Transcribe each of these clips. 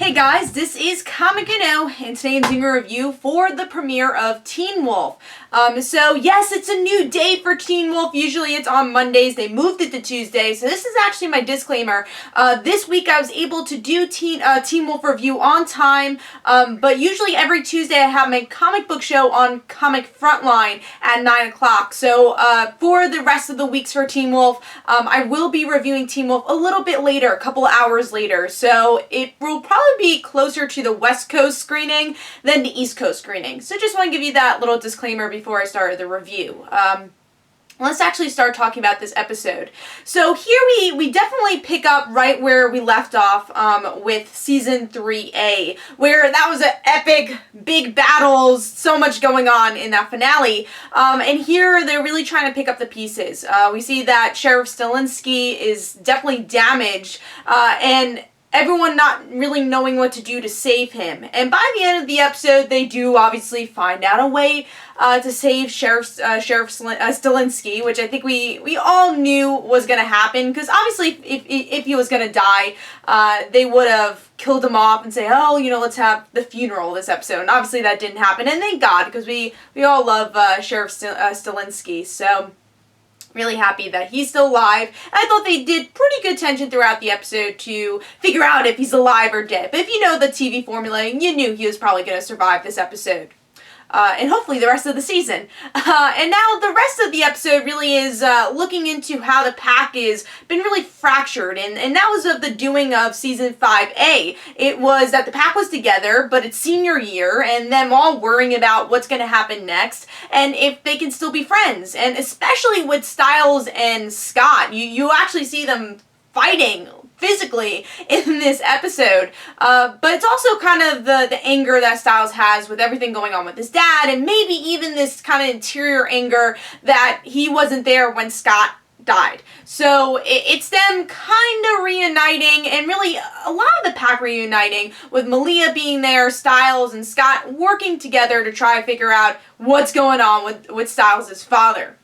Hey guys, this is Comic Uno, and today I'm doing a review for the premiere of Teen Wolf. So yes, it's a new day for Teen Wolf. Usually it's on Mondays. They moved it to Tuesday, so this is actually my disclaimer. This week I was able to do Teen Wolf review on time, but usually every Tuesday I have my comic book show on Comic Frontline at 9 o'clock. So for the rest of the weeks for Teen Wolf, I will be reviewing Teen Wolf a little bit later, a couple hours later. So it will probably be closer to the West Coast screening than the East Coast screening. So just want to give you that little disclaimer before I start the review. Let's actually start talking about this episode. So here we definitely pick up right where we left off with Season 3A, where that was an epic, big battles, so much going on in that finale. And here they're really trying to pick up the pieces. We see that Sheriff Stilinski is definitely damaged, and everyone not really knowing what to do to save him. And by the end of the episode, they do obviously find out a way to save Sheriff Stilinski, which I think we all knew was going to happen, because obviously if he was going to die, they would have killed him off and say, oh, you know, let's have the funeral this episode. And obviously that didn't happen, and thank God, because we all love Sheriff Stilinski. So really happy that he's still alive. I thought they did pretty good tension throughout the episode to figure out if he's alive or dead. But if you know the TV formula, you knew he was probably going to survive this episode. And hopefully the rest of the season. And now the rest of the episode really is looking into how the pack has been really fractured. And that was of the doing of Season 5A. It was that the pack was together, but it's senior year, and them all worrying about what's going to happen next, and if they can still be friends. And especially with Styles and Scott, you actually see them fighting physically in this episode, but it's also kind of the anger that Styles has with everything going on with his dad, and maybe even this kind of interior anger that he wasn't there when Scott died. So it's them kind of reuniting, and really a lot of the pack reuniting, with Malia being there, Styles and Scott working together to try to figure out what's going on with Styles' father.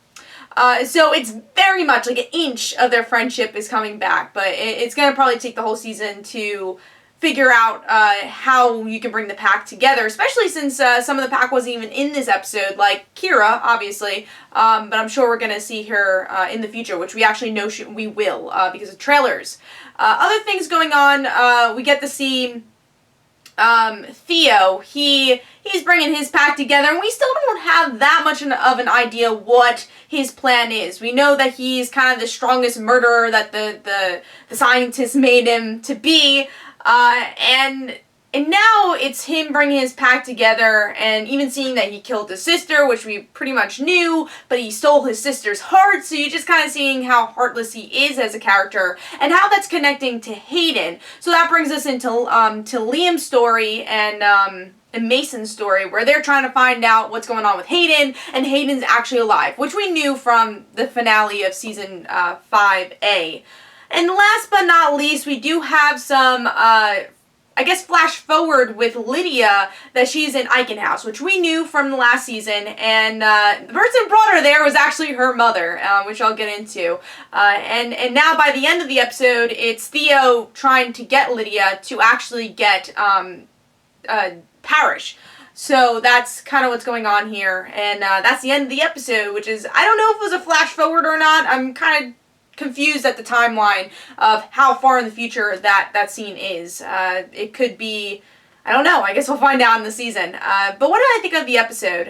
So it's very much like an inch of their friendship is coming back, but it's going to probably take the whole season to figure out how you can bring the pack together, especially since some of the pack wasn't even in this episode, like Kira, obviously, but I'm sure we're going to see her in the future, which we actually know we will because of trailers. Other things going on, we get to see Theo. He's bringing his pack together, and we still don't have that much of an idea what his plan is. We know that he's kind of the strongest murderer that the scientists made him to be, and now it's him bringing his pack together, and even seeing that he killed his sister, which we pretty much knew, but he stole his sister's heart, so you're just kind of seeing how heartless he is as a character, and how that's connecting to Hayden. So that brings us into to Liam's story and Mason's story, where they're trying to find out what's going on with Hayden, and Hayden's actually alive, which we knew from the finale of Season 5A. And last but not least, we do have some I guess flash forward with Lydia, that she's in Eichen House, which we knew from the last season, and the person who brought her there was actually her mother, which I'll get into. And now by the end of the episode, it's Theo trying to get Lydia to actually get Parrish. So that's kind of what's going on here, and that's the end of the episode, which is, I don't know if it was a flash forward or not. I'm kind of confused at the timeline of how far in the future that scene is. It could be, I don't know, I guess we'll find out in the season. But what did I think of the episode?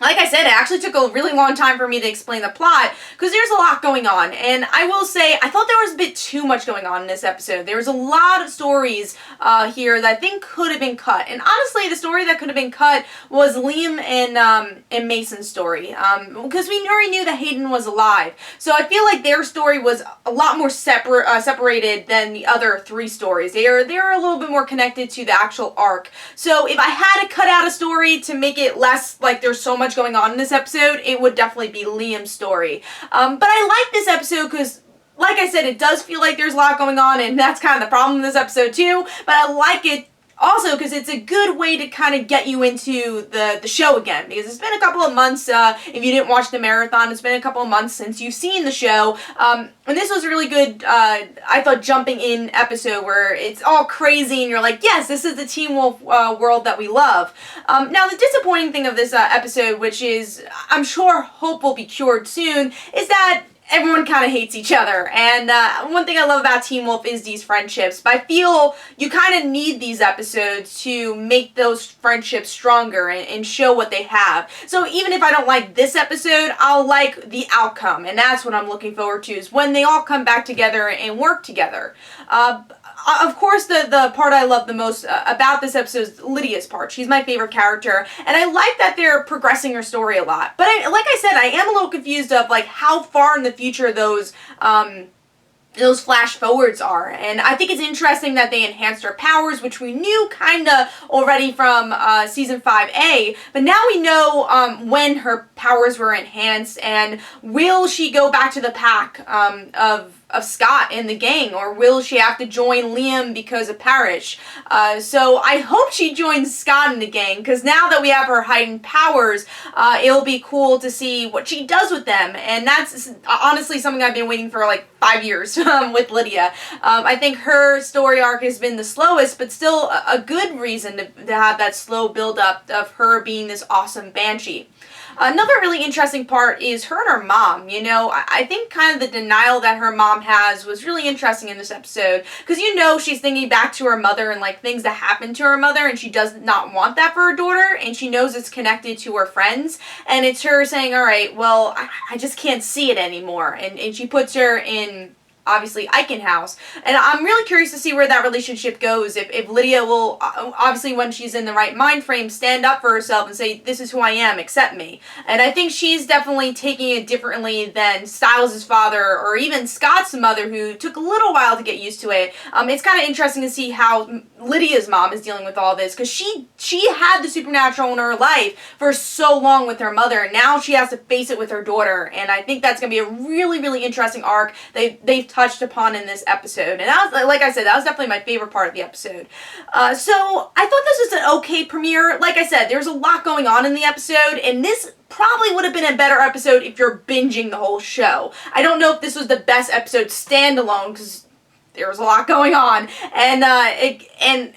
Like I said, it actually took a really long time for me to explain the plot, because there's a lot going on, and I will say, I thought there was a bit too much going on in this episode. There was a lot of stories here that I think could have been cut, and honestly, the story that could have been cut was Liam and Mason's story, because we already knew that Hayden was alive, so I feel like their story was a lot more separated than the other three stories. They're a little bit more connected to the actual arc, so if I had to cut out a story to make it less like there's so much going on in this episode, it would definitely be Liam's story. But I like this episode because, like I said, it does feel like there's a lot going on, and that's kind of the problem in this episode too, but I like it also because it's a good way to kind of get you into the show again, because it's been a couple of months, if you didn't watch the marathon, it's been a couple of months since you've seen the show, and this was a really good, I thought, jumping in episode where it's all crazy and you're like, yes, this is the Teen Wolf world that we love. Now, the disappointing thing of this episode, which is, I'm sure hope will be cured soon, is that everyone kind of hates each other, and one thing I love about Teen Wolf is these friendships, but I feel you kind of need these episodes to make those friendships stronger and show what they have. So even if I don't like this episode, I'll like the outcome, and that's what I'm looking forward to, is when they all come back together and work together. Of course, the part I love the most about this episode is Lydia's part. She's my favorite character, and I like that they're progressing her story a lot. But like I said, I am a little confused of like how far in the future those flash forwards are, and I think it's interesting that they enhanced her powers, which we knew kinda already from season 5A, but now we know when her powers were enhanced, and will she go back to the pack of Scott and the gang, or will she have to join Liam because of Parrish? So I hope she joins Scott in the gang, because now that we have her heightened powers, it'll be cool to see what she does with them, and that's honestly something I've been waiting for like 5 years with Lydia. I think her story arc has been the slowest, but still a good reason to have that slow build-up of her being this awesome Banshee. Another really interesting part is her and her mom. You know, I think kind of the denial that her mom has was really interesting in this episode, because you know she's thinking back to her mother and like things that happened to her mother, and she does not want that for her daughter, and she knows it's connected to her friends, and it's her saying, all right, well, I just can't see it anymore, and she puts her in, obviously, Eichenhaus. And I'm really curious to see where that relationship goes. If Lydia will, obviously when she's in the right mind frame, stand up for herself and say, this is who I am, accept me. And I think she's definitely taking it differently than Stiles' father, or even Scott's mother, who took a little while to get used to it. It's kind of interesting to see how Lydia's mom is dealing with all this, because she had the supernatural in her life for so long with her mother, and now she has to face it with her daughter. And I think that's going to be a really, really interesting arc they've touched upon in this episode, and that was, like I said, that was definitely my favorite part of the episode. So I thought this was an okay premiere. Like I said, there's a lot going on in the episode, and this probably would have been a better episode if you're binging the whole show. I don't know if this was the best episode standalone, because there was a lot going on, and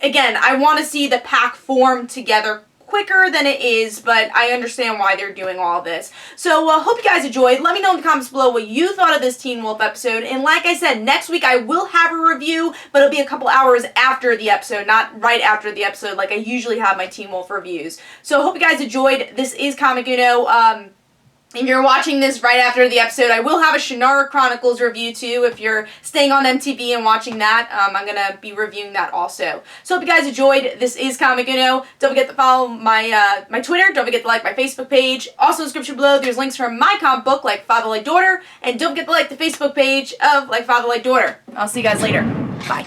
again, I want to see the pack form together quicker than it is, but I understand why they're doing all this. So hope you guys enjoyed. Let me know in the comments below what you thought of this Teen Wolf episode, and like I said, next week I will have a review, but it'll be a couple hours after the episode, not right after the episode like I usually have my Teen Wolf reviews. So hope you guys enjoyed. This is Comic Uno. If you're watching this right after the episode, I will have a Shannara Chronicles review too. If you're staying on MTV and watching that, I'm going to be reviewing that also. So hope you guys enjoyed. This is Comic Uno. Don't forget to follow my my Twitter. Don't forget to like my Facebook page. Also in the description below, there's links from my comic book, Like Father Like Daughter. And don't forget to like the Facebook page of Like Father Like Daughter. I'll see you guys later. Bye.